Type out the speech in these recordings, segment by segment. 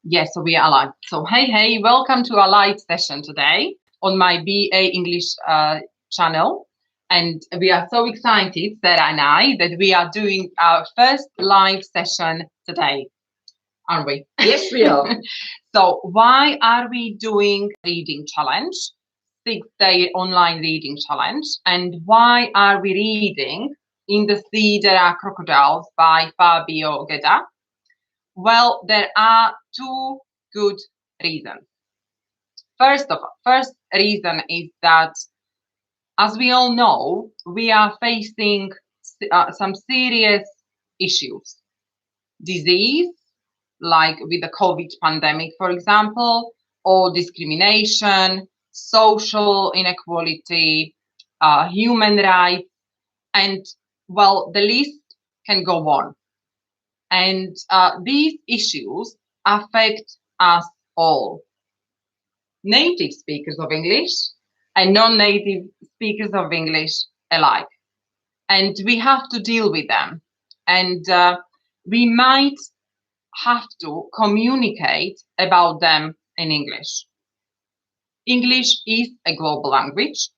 Yes, so we are live. So hey, welcome to our live session today on my BA English channel. And we are so excited, Sarah and I, that we are doing our first live session today, aren't we? Yes, we are. So why are we doing reading challenge, 6-day online reading challenge? And why are we reading In the Sea There Are Crocodiles by Fabio Geda? Well, there are two good reasons. First reason is that, as we all know, we are facing some serious issues. Disease, like with the COVID pandemic, for example, or discrimination, social inequality, human rights, and well, the list can go on. And these issues affect us all, native speakers of English and non-native speakers of English alike. And we have to deal with them. And we might have to communicate about them in English. English is a global language,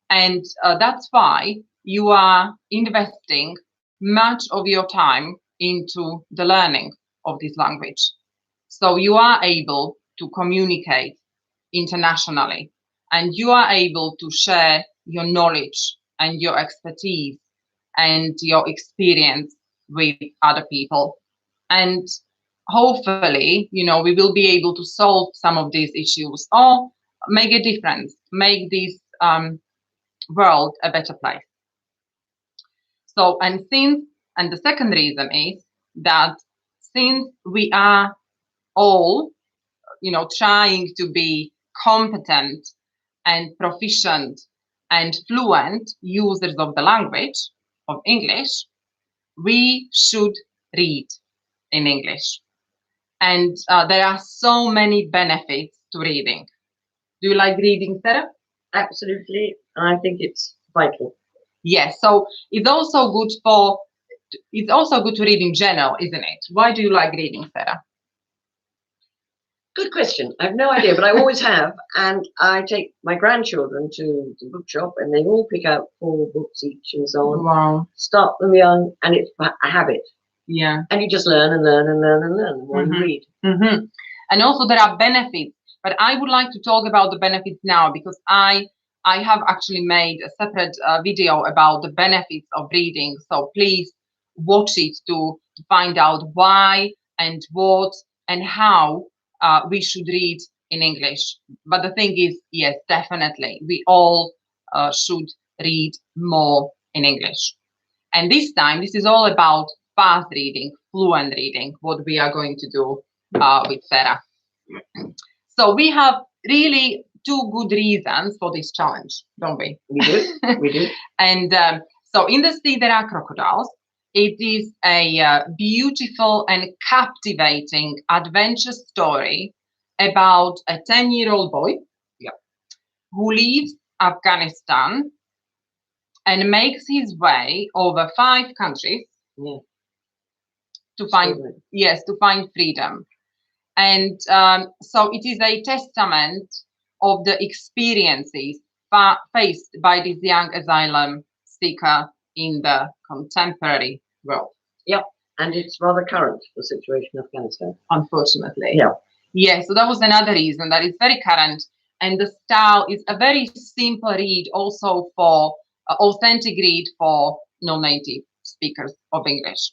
and that's why you are investing much of your time into the learning of this language. So you are able to communicate internationally, and you are able to share your knowledge and your expertise and your experience with other people. And hopefully, we will be able to solve some of these issues or make a difference, make this world a better place. So, and the second reason is that since we are all, trying to be competent and proficient and fluent users of the language of English, we should read in English. And there are so many benefits to reading. Do you like reading, Sarah? Absolutely. I think it's vital. Yes. So it's also good to read in general, isn't it? Why do you like reading, Sarah? Good question. I have no idea, but I always have. And I take my grandchildren to the bookshop and they all pick out 4 books each and so on. Wow. Start them young and it's a habit. Yeah. And you just learn and learn and learn and learn the more you read. Mm-hmm. And also there are benefits, but I would like to talk about the benefits now because I have actually made a separate video about the benefits of reading. So please watch it to find out why and what and how we should read in English. But the thing is, yes, definitely, we all should read more in English. And this time, this is all about fast reading, fluent reading, what we are going to do with Sarah. So we have really 2 good reasons for this challenge, don't we? We do. We do. And so In the Sea There Are Crocodiles, it is a beautiful and captivating adventure story about a 10-year-old boy who leaves Afghanistan and makes his way over 5 countries to find freedom. And so it is a testament of the experiences faced by this young asylum seeker in the contemporary world. Yep. And it's rather current, the situation in Afghanistan. Unfortunately. Yeah. Yeah, so that was another reason that it's very current. And the style is a very simple read, also for authentic read for non-native speakers of English.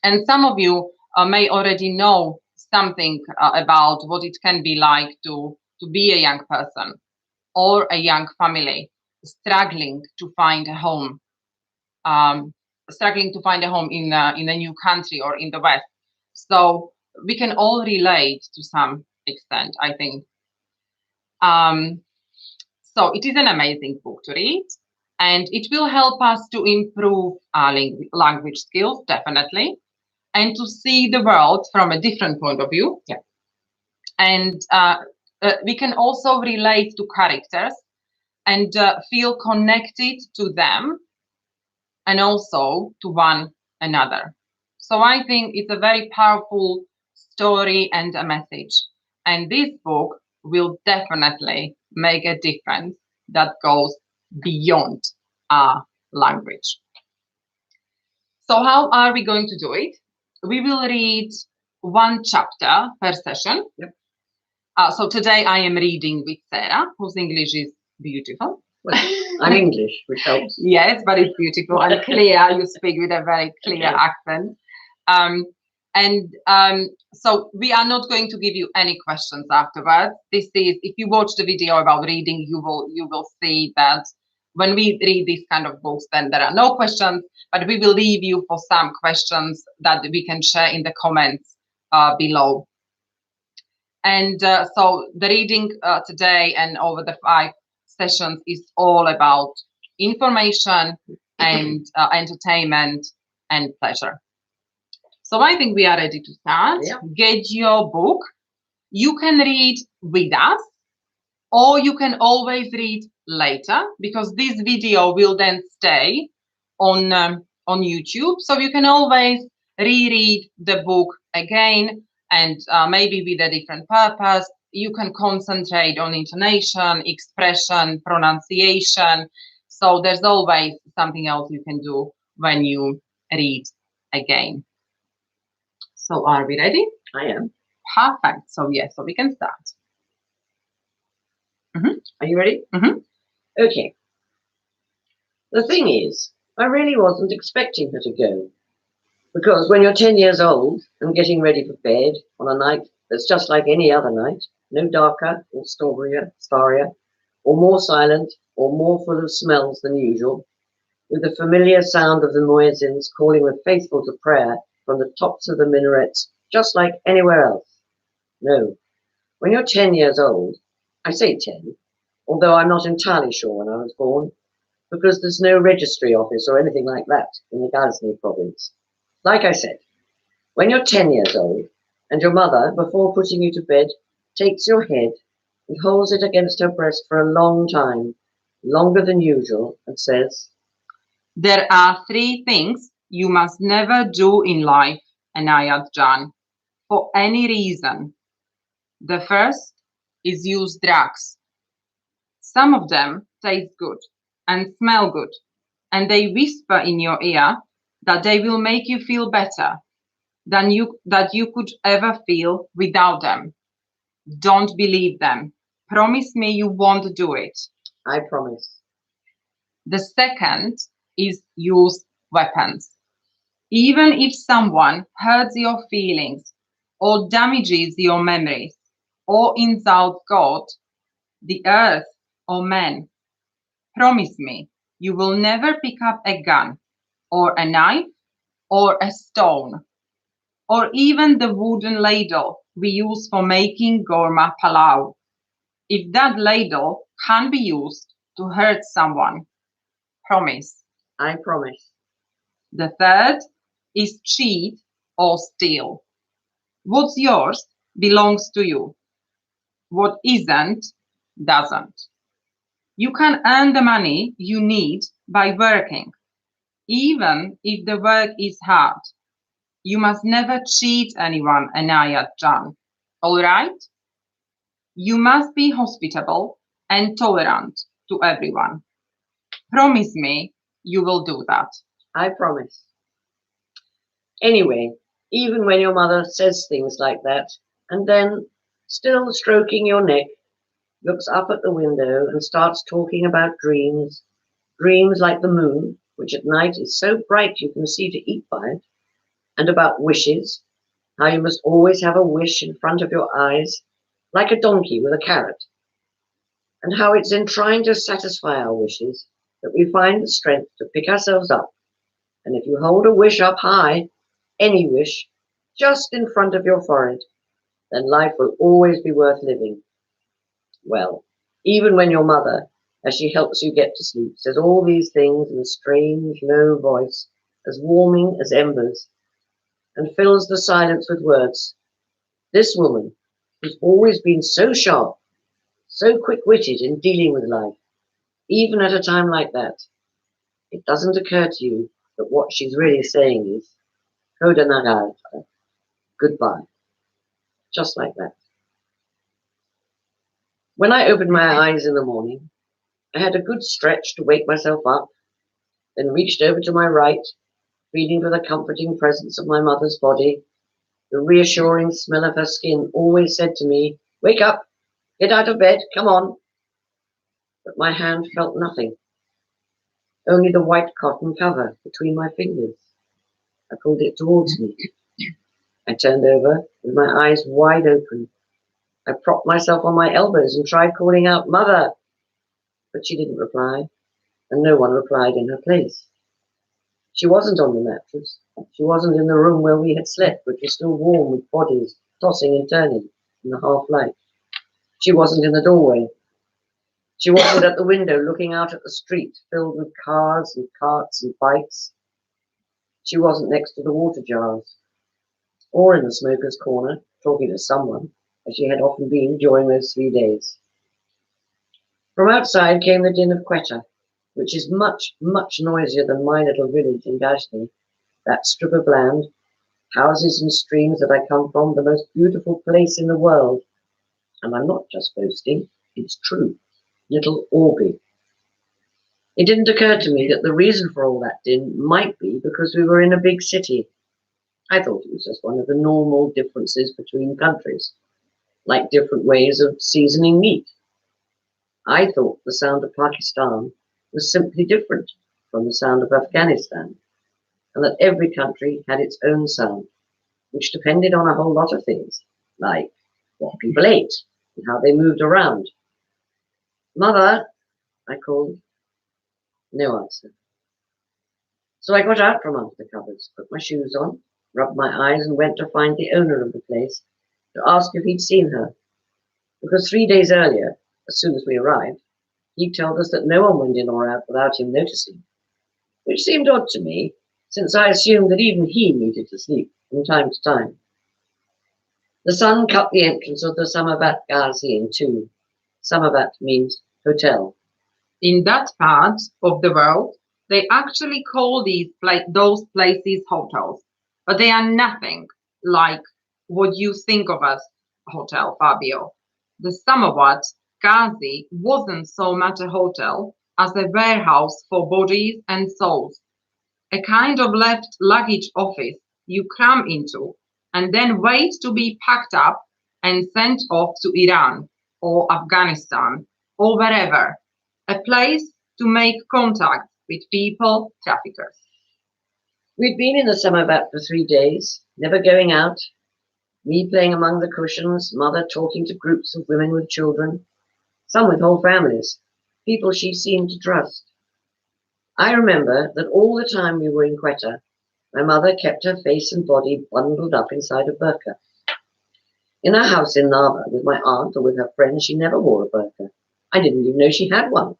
And some of you may already know something about what it can be like to be a young person or a young family struggling to find a home, in a new country or in the West. So we can all relate to some extent, I think. So it is an amazing book to read, and it will help us to improve our language skills, definitely, and to see the world from a different point of view. Yeah. And we can also relate to characters and feel connected to them and also to one another. So I think it's a very powerful story and a message. And this book will definitely make a difference that goes beyond our language. So how are we going to do it? We will read one chapter per session. Yep. So today I am reading with Sarah, whose English is beautiful. Well, I'm English, which helps. Yes, but it's beautiful and clear. You speak with a very clear accent. So we are not going to give you any questions afterwards. This is, if you watch the video about reading, you will see that when we read these kind of books, then there are no questions, but we will leave you for some questions that we can share in the comments below. And so the reading today and over the 5 sessions is all about information and entertainment and pleasure. So I think we are ready to start. Yeah. Get your book. You can read with us, or you can always read later, because this video will then stay on YouTube. So you can always reread the book again, and maybe with a different purpose. You can concentrate on intonation, expression, pronunciation. So there's always something else you can do when you read again. So are we ready? I am. Perfect. So yes, so we can start. Are you ready? Mhm. Okay. The thing is, I really wasn't expecting her to go. Because when you're 10 years old and getting ready for bed on a night that's just like any other night, no darker or starrier, or more silent or more full of smells than usual, with the familiar sound of the muezzins calling the faithful to prayer from the tops of the minarets, just like anywhere else. No, when you're 10 years old, I say 10, although I'm not entirely sure when I was born, because there's no registry office or anything like that in the Ghazni province. Like I said, when you're 10 years old, and your mother, before putting you to bed, takes your head and holds it against her breast for a long time, longer than usual, and says, "There are 3 things you must never do in life, Anayat Jan, for any reason. The first is use drugs. Some of them taste good and smell good, and they whisper in your ear that they will make you feel better than you could ever feel without them. Don't believe them. Promise me you won't do it." I promise. The second is use weapons. Even if someone hurts your feelings or damages your memories or insults God, the earth, or men, promise me you will never pick up a gun or a knife or a stone or even the wooden ladle we use for making gorma palau. If that ladle can be used to hurt someone, promise. I promise. The third is cheat or steal. What's yours belongs to you. What isn't, doesn't. You can earn the money you need by working, even if the work is hard. You must never cheat anyone, Anayat Jan. All right? You must be hospitable and tolerant to everyone. Promise me you will do that. I promise. Anyway, even when your mother says things like that, and then, still stroking your neck, looks up at the window and starts talking about dreams, dreams like the moon, which at night is so bright you can see to eat by it, and about wishes, how you must always have a wish in front of your eyes, like a donkey with a carrot, and how it's in trying to satisfy our wishes that we find the strength to pick ourselves up. And if you hold a wish up high, any wish, just in front of your forehead, then life will always be worth living. Well, even when your mother, as she helps you get to sleep, says all these things in a strange, low voice, as warming as embers, and fills the silence with words, this woman, who's always been so sharp, so quick-witted in dealing with life, even at a time like that, it doesn't occur to you that what she's really saying is, Koda Nagar, goodbye. just like that. When I opened my eyes in the morning, I had a good stretch to wake myself up, then reached over to my right, feeling for the comforting presence of my mother's body. The reassuring smell of her skin always said to me, "Wake up, get out of bed, come on." But my hand felt nothing, only the white cotton cover between my fingers. I pulled it towards me. I turned over with my eyes wide open. I propped myself on my elbows and tried calling out, "Mother!" But she didn't reply, and no one replied in her place. She wasn't on the mattress. She wasn't in the room where we had slept, which was still warm with bodies tossing and turning in the half light. She wasn't in the doorway. She wasn't at the window looking out at the street filled with cars and carts and bikes. She wasn't next to the water jars, or in the smoker's corner talking to someone, as she had often been during those 3 days. From outside came the din of Quetta, which is much, much noisier than my little village in Ghazni, that strip of land, houses and streams that I come from, the most beautiful place in the world. And I'm not just boasting, it's true, little or big. It didn't occur to me that the reason for all that din might be because we were in a big city. I thought it was just one of the normal differences between countries, like different ways of seasoning meat. I thought the sound of Pakistan was simply different from the sound of Afghanistan, and that every country had its own sound, which depended on a whole lot of things, like what people ate and how they moved around. "Mother," I called. No answer. So I got out from under the covers, put my shoes on, rubbed my eyes, and went to find the owner of the place to ask if he'd seen her. Because 3 days earlier, as soon as we arrived, he told us that no one went in or out without him noticing, which seemed odd to me, since I assumed that even he needed to sleep from time to time. The sun cut the entrance of the Samabat Ghazi in two. Samabat means hotel. In that part of the world, they actually call those places hotels, but they are nothing like what you think of as hotel, Fabio. The Samawat Ghazi wasn't so much a hotel as a warehouse for bodies and souls, a kind of left luggage office you cram into and then wait to be packed up and sent off to Iran or Afghanistan or wherever, a place to make contact with people traffickers. We'd been in the Samavat for 3 days, never going out, me playing among the cushions, mother talking to groups of women with children, some with whole families, people she seemed to trust. I remember that all the time we were in Quetta, my mother kept her face and body bundled up inside a burqa. In our house in Narva with my aunt or with her friends, she never wore a burqa. I didn't even know she had one.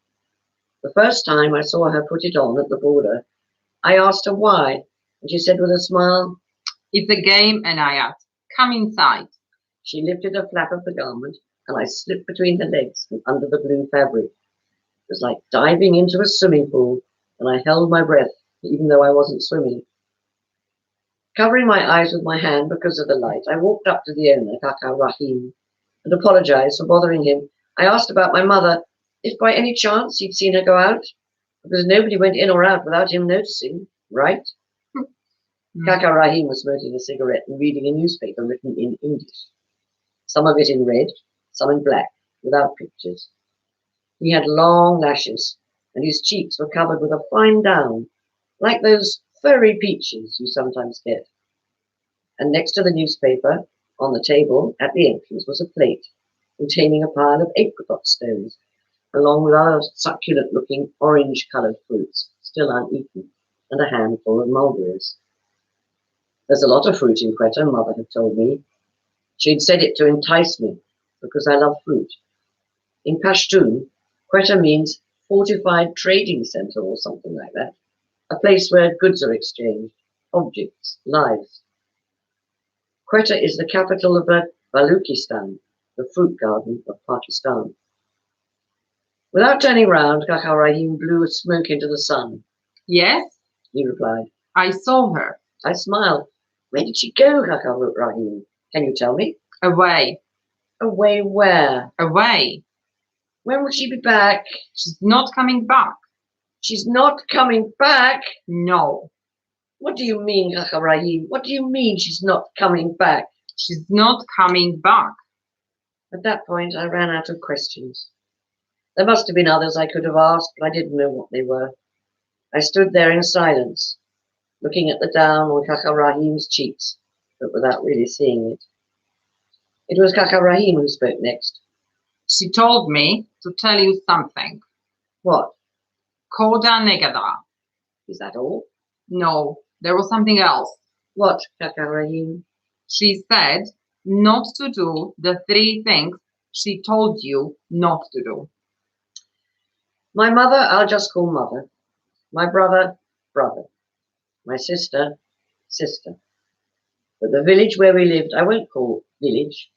The first time I saw her put it on at the border, I asked her why, and she said with a smile, "It's a game, Anayat. Come inside." She lifted a flap of the garment, and I slipped between her legs and under the blue fabric. It was like diving into a swimming pool, and I held my breath, even though I wasn't swimming. Covering my eyes with my hand because of the light, I walked up to the owner, Kaka Rahim, and apologized for bothering him. I asked about my mother, if by any chance he'd seen her go out, because nobody went in or out without him noticing, right? Kaka Rahim was smoking a cigarette and reading a newspaper written in English, some of it in red, some in black, without pictures. He had long lashes, and his cheeks were covered with a fine down, like those furry peaches you sometimes get. And next to the newspaper, on the table at the entrance, was a plate containing a pile of apricot stones, along with other succulent-looking orange-coloured fruits, still uneaten, and a handful of mulberries. There's a lot of fruit in Quetta, Mother had told me. She'd said it to entice me, because I love fruit. In Pashtun, Quetta means fortified trading centre or something like that, a place where goods are exchanged, objects, lives. Quetta is the capital of Baluchistan, the fruit garden of Pakistan. Without turning round, Kaka Rahim blew a smoke into the sun. "Yes," he replied. "I saw her." I smiled. "Where did she go, Kaka Rahim? Can you tell me?" Away. Away where? Away. When will she be back? She's not coming back. She's not coming back? No. What do you mean, Kaka Rahim? What do you mean she's not coming back? She's not coming back. At that point, I ran out of questions. There must have been others I could have asked, but I didn't know what they were. I stood there in silence, looking at the down on Kaka Rahim's cheeks, but without really seeing it. It was Kaka Rahim who spoke next. She told me to tell you something. What? Koda negada. Is that all? No, there was something else. What, Kaka Rahim? She said not to do the 3 things she told you not to do. My mother, I'll just call mother. My brother, brother. My sister, sister. But the village where we lived, I won't call village.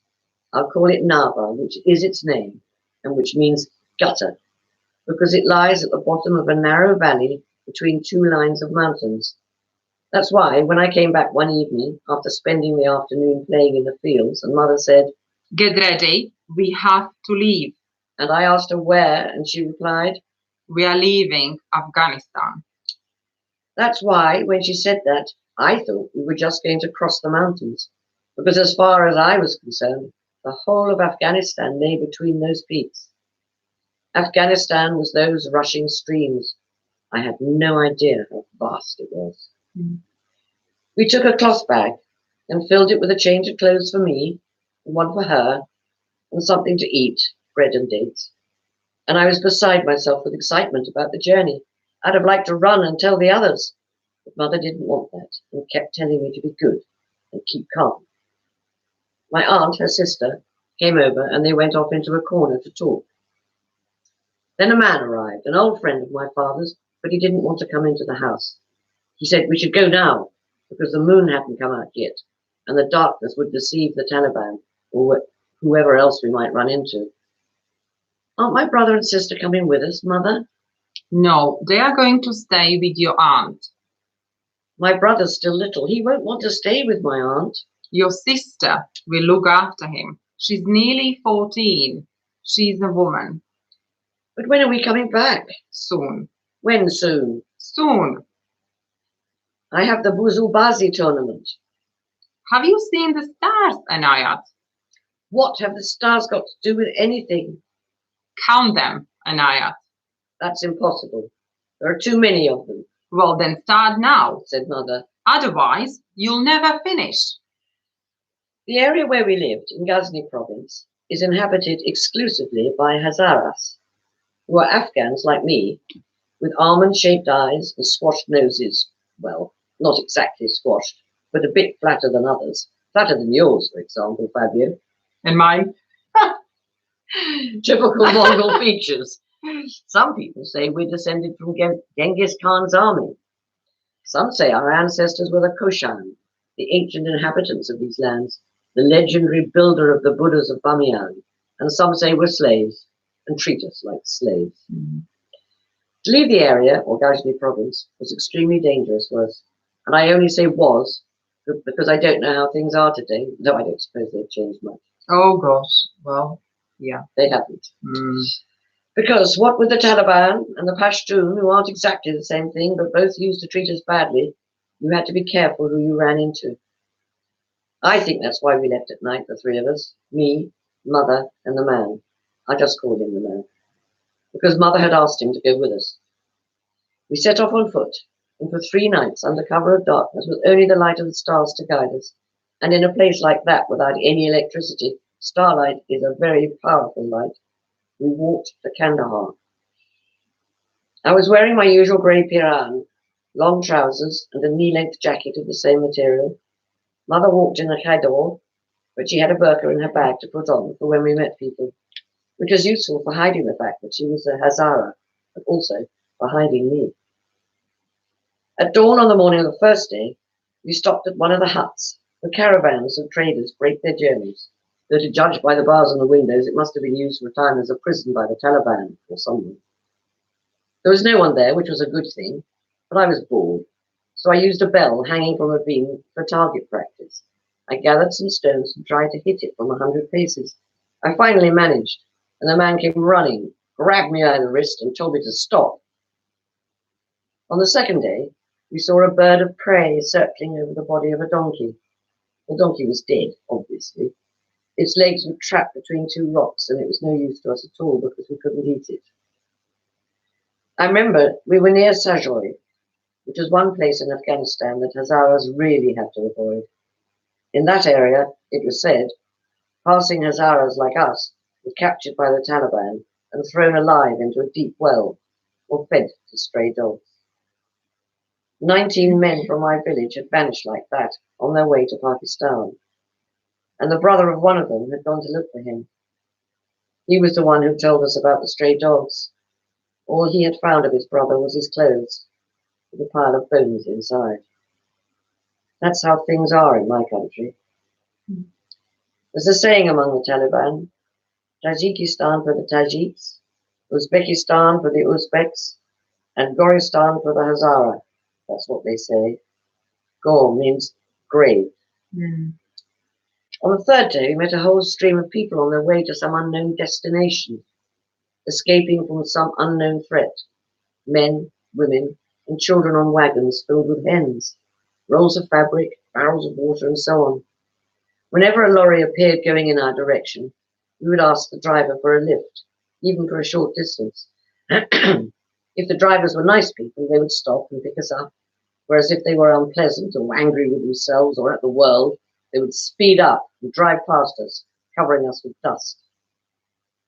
I'll call it Nava, which is its name, and which means gutter, because it lies at the bottom of a narrow valley between 2 lines of mountains. That's why, when I came back one evening, after spending the afternoon playing in the fields, and mother said, "Get ready, we have to leave." And I asked her where, and she replied, "We are leaving Afghanistan." That's why, when she said that, I thought we were just going to cross the mountains, because as far as I was concerned, the whole of Afghanistan lay between those peaks. Afghanistan was those rushing streams. I had no idea how vast it was. We took a cloth bag and filled it with a change of clothes for me, and one for her, and something to eat, bread and dates. And I was beside myself with excitement about the journey. I'd have liked to run and tell the others, but mother didn't want that and kept telling me to be good and keep calm. My aunt, her sister, came over and they went off into a corner to talk. Then a man arrived, an old friend of my father's, but he didn't want to come into the house. He said we should go now because the moon hadn't come out yet and the darkness would deceive the Taliban or whoever else we might run into. Aren't my brother and sister coming with us, mother? No, they are going to stay with your aunt. My brother's still little. He won't want to stay with my aunt. Your sister will look after him. She's nearly 14. She's a woman. But when are we coming back? Soon. When soon? Soon. I have the Buzubazi tournament. Have you seen the stars, Anayat? What have the stars got to do with anything? Count them, Anayat. That's impossible. There are too many of them. Well, then start now, said mother. Otherwise, you'll never finish. The area where we lived, in Ghazni province, is inhabited exclusively by Hazaras, who are Afghans like me, with almond-shaped eyes and squashed noses. Well, not exactly squashed, but a bit flatter than others. Flatter than yours, for example, Fabio. And mine? Typical Mongol features. Some people say we're descended from Genghis Khan's army. Some say our ancestors were the Koshan, the ancient inhabitants of these lands, the legendary builder of the Buddhas of Bamiyan. And some say we're slaves and treat us like slaves. To leave the area, or Ghazni province, was extremely dangerous for us. And I only say was, because I don't know how things are today, though I don't suppose they've changed much. Oh, gosh. Well, yeah. They haven't. Because what with the Taliban and the Pashtun, who aren't exactly the same thing, but both used to treat us badly, you had to be careful who you ran into. I think that's why we left at night, the 3 of us, me, mother, and the man. I just called him the man, because mother had asked him to go with us. We set off on foot, and for 3 nights, under cover of darkness, with only the light of the stars to guide us, and in a place like that without any electricity, starlight is a very powerful light, we walked to Kandahar. I was wearing my usual grey piran, long trousers, and a knee-length jacket of the same material. Mother walked in a khador, but she had a burqa in her bag to put on for when we met people, which was useful for hiding the fact that she was a Hazara, but also for hiding me. At dawn on the morning of the first day, we stopped at one of the huts where caravans of traders break their journeys, though to judge by the bars on the windows, it must have been used for a time as a prison by the Taliban or someone. There was no one there, which was a good thing, but I was bored, so I used a bell hanging from a beam for target practice. I gathered some stones and tried to hit it from 100 paces. I finally managed, and the man came running, grabbed me by the wrist and told me to stop. On the second day, we saw a bird of prey circling over the body of a donkey. The donkey was dead, obviously. Its legs were trapped between two rocks, and it was no use to us at all because we couldn't eat it. I remember we were near Sajoy, which is one place in Afghanistan that Hazaras really have to avoid. In that area, it was said, passing Hazaras like us were captured by the Taliban and thrown alive into a deep well or fed to stray dogs. 19 men from my village had vanished like that on their way to Pakistan, and the brother of one of them had gone to look for him. He was the one who told us about the stray dogs. All he had found of his brother was his clothes, with a pile of bones inside. That's how things are in my country. There's a saying among the Taliban, Tajikistan for the Tajiks, Uzbekistan for the Uzbeks, and Goristan for the Hazara. That's what they say. Gor means grave. On the third day, we met a whole stream of people on their way to some unknown destination, escaping from some unknown threat. Men, women, and children on wagons filled with hens, rolls of fabric, barrels of water, and so on. Whenever a lorry appeared going in our direction, we would ask the driver for a lift, even for a short distance. If the drivers were nice people, they would stop and pick us up, whereas if they were unpleasant or angry with themselves or at the world, they would speed up and drive past us, covering us with dust.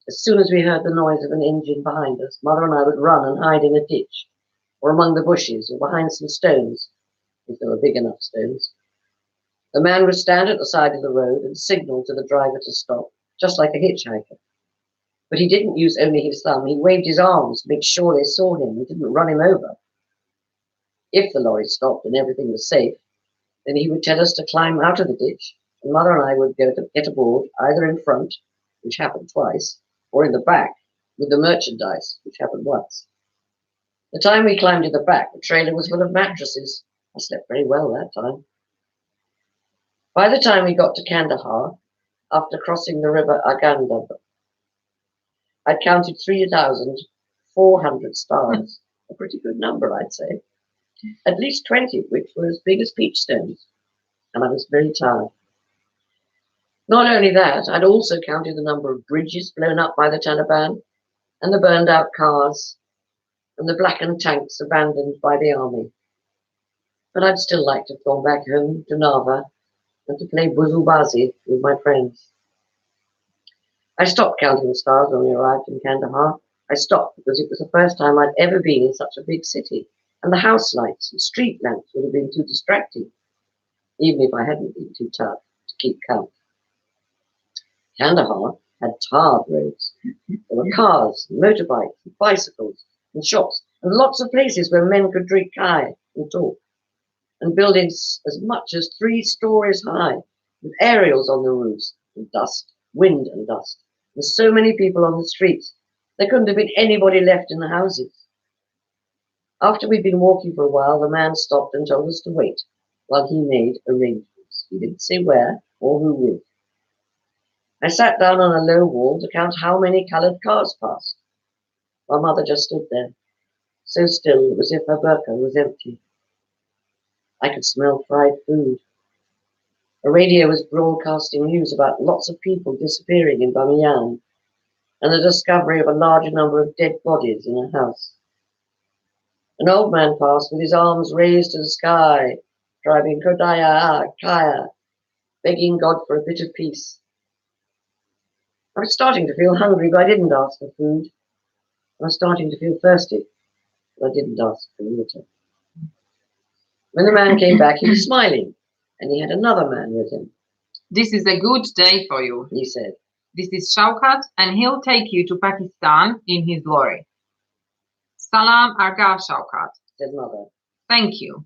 As soon as we heard the noise of an engine behind us, Mother and I would run and hide in a ditch, or among the bushes, or behind some stones, if there were big enough stones. The man would stand at the side of the road and signal to the driver to stop, just like a hitchhiker. But he didn't use only his thumb, he waved his arms to make sure they saw him and didn't run him over. If the lorry stopped and everything was safe, then he would tell us to climb out of the ditch, and Mother and I would go to get aboard, either in front, which happened twice, or in the back, with the merchandise, which happened once. The time we climbed in the back, the trailer was full of mattresses. I slept very well that time. By the time we got to Kandahar, after crossing the river Aganda, I'd counted 3,400 stars, a pretty good number, I'd say, at least 20 of which were as big as peach stones, and I was very tired. Not only that, I'd also counted the number of bridges blown up by the Taliban, and the burned out cars, and the blackened tanks abandoned by the army. But I'd still like to have gone back home to Nava and to play buzubazi with my friends. I stopped counting the stars when we arrived in Kandahar. I stopped because it was the first time I'd ever been in such a big city, and the house lights and street lamps would have been too distracting, even if I hadn't been too tough to keep count. Kandahar had tarred roads. There were cars, and motorbikes, and bicycles, and shops, and lots of places where men could drink chai and talk, and buildings as much as 3 stories high, with aerials on the roofs, and dust, wind and dust, and so many people on the streets, there couldn't have been anybody left in the houses. After we'd been walking for a while, the man stopped and told us to wait, while he made arrangements. He didn't say where or who with. I sat down on a low wall to count how many coloured cars passed, while Mother just stood there, so still it was as if her burqa was empty. I could smell fried food. A radio was broadcasting news about lots of people disappearing in Bamiyan, and the discovery of a larger number of dead bodies in a house. An old man passed with his arms raised to the sky, driving Kodaya, Kaya, begging God for a bit of peace. I was starting to feel hungry, but I didn't ask for food. I was starting to feel thirsty, but I didn't ask for water. When the man came back, he was smiling, and he had another man with him. This is a good day for you, he said. This is Shaukat, and he'll take you to Pakistan in his lorry. Salam Aga Shaukat, said Mother. Thank you.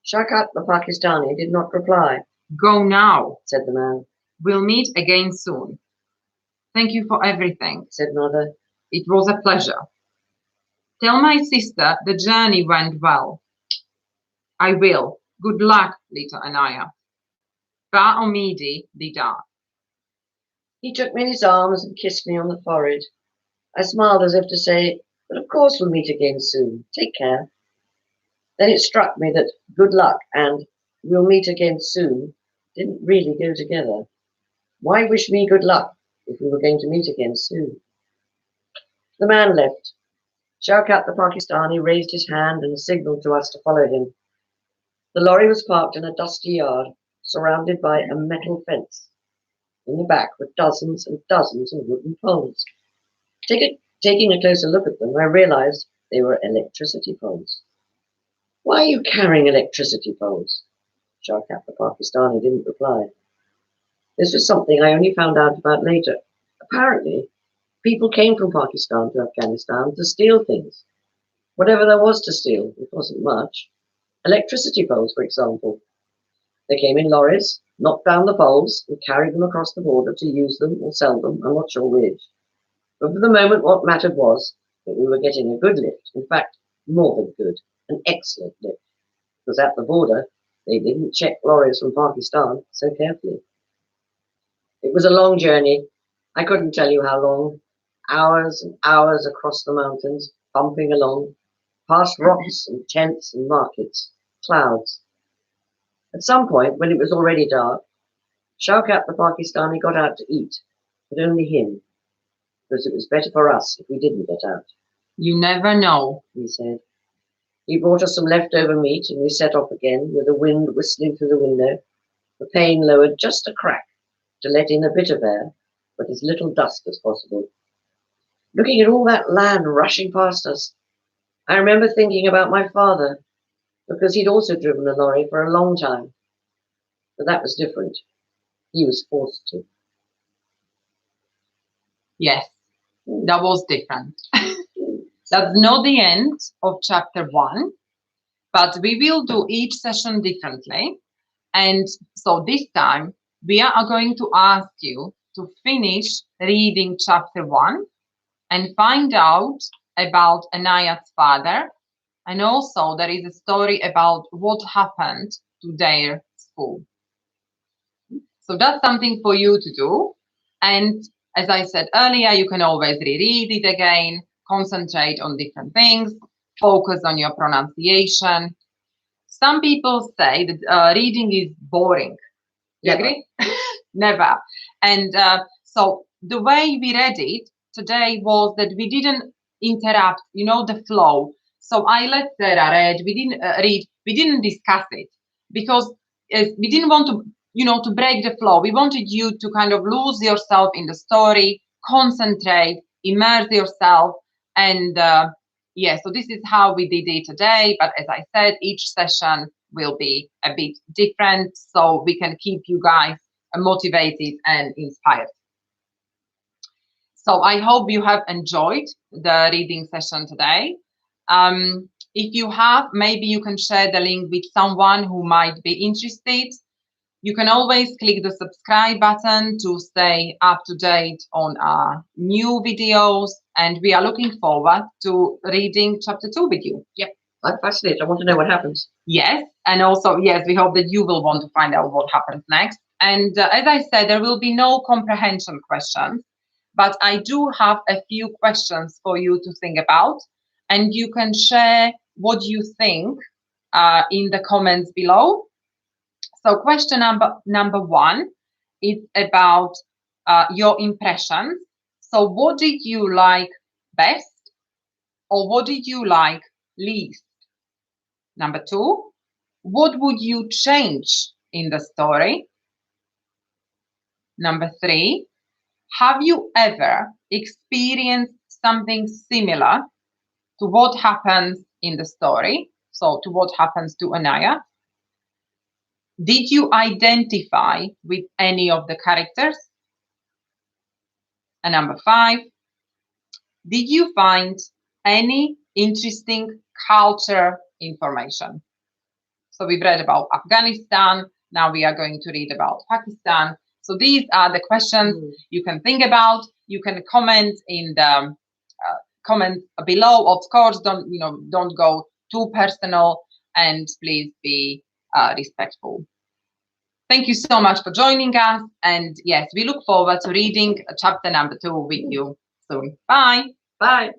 Shaukat the Pakistani did not reply. Go now, said the man. We'll meet again soon. Thank you for everything, said Mother. It was a pleasure. Tell my sister the journey went well. I will. Good luck, little Anaya. Va omidi dida. He took me in his arms and kissed me on the forehead. I smiled as if to say, but of course we'll meet again soon. Take care. Then it struck me that good luck and we'll meet again soon didn't really go together. Why wish me good luck if we were going to meet again soon? The man left. Shaukat the Pakistani raised his hand and signaled to us to follow him. The lorry was parked in a dusty yard, surrounded by a metal fence. In the back were dozens and dozens of wooden poles. Taking a closer look at them, I realized they were electricity poles. Why are you carrying electricity poles? Shaukat the Pakistani didn't reply. This was something I only found out about later. Apparently, people came from Pakistan to Afghanistan to steal things. Whatever there was to steal, it wasn't much. Electricity poles, for example. They came in lorries, knocked down the poles, and carried them across the border to use them or sell them, I'm not sure which. But for the moment, what mattered was that we were getting a good lift, in fact, more than good, an excellent lift. Because at the border, they didn't check lorries from Pakistan so carefully. It was a long journey. I couldn't tell you how long. Hours and hours across the mountains, bumping along, past rocks and tents and markets, clouds. At some point, when it was already dark, Shaukat the Pakistani got out to eat, but only him, because it was better for us if we didn't get out. You never know, he said. He brought us some leftover meat and we set off again with the wind whistling through the window, the pane lowered just a crack to let in a bit of air, but as little dust as possible. Looking at all that land rushing past us, I remember thinking about my father, because he'd also driven a lorry for a long time. But that was different. He was forced to. Yes, that was different. That's not the end of chapter 1, but we will do each session differently. And so this time, we are going to ask you to finish reading chapter 1 and find out about Anayat's father. And also there is a story about what happened to their school. So that's something for you to do. And as I said earlier, you can always reread it again, concentrate on different things, focus on your pronunciation. Some people say that reading is boring. You agree? Never. And so the way we read it today was that we didn't interrupt, the flow. So I let Sarah read, we didn't read, we didn't discuss it because we didn't want to, to break the flow. We wanted you to kind of lose yourself in the story, concentrate, immerse yourself. And so this is how we did it today. But as I said, each session will be a bit different so we can keep you guys motivated and inspired. So I hope you have enjoyed the reading session today. If you have, maybe you can share the link with someone who might be interested. You can always click the subscribe button to stay up to date on our new videos. And we are looking forward to reading chapter 2 with you. Yep. I'm fascinated. I want to know what happens. Yes. And also, yes, we hope that you will want to find out what happens next. And as I said, there will be no comprehension questions, but I do have a few questions for you to think about. And you can share what you think in the comments below. So question number 1 is about your impressions. So what did you like best or what did you like least? Number 2, what would you change in the story? Number 3, have you ever experienced something similar to what happens in the story? So to what happens to Anaya? Did you identify with any of the characters? And number 5, did you find any interesting culture information? So we've read about Afghanistan. Now we are going to read about Pakistan. So these are the questions you can think about. You can comment in the comments below. Of course, don't go too personal and please be respectful. Thank you so much for joining us. And yes, we look forward to reading chapter number 2 with you soon. Bye. Bye.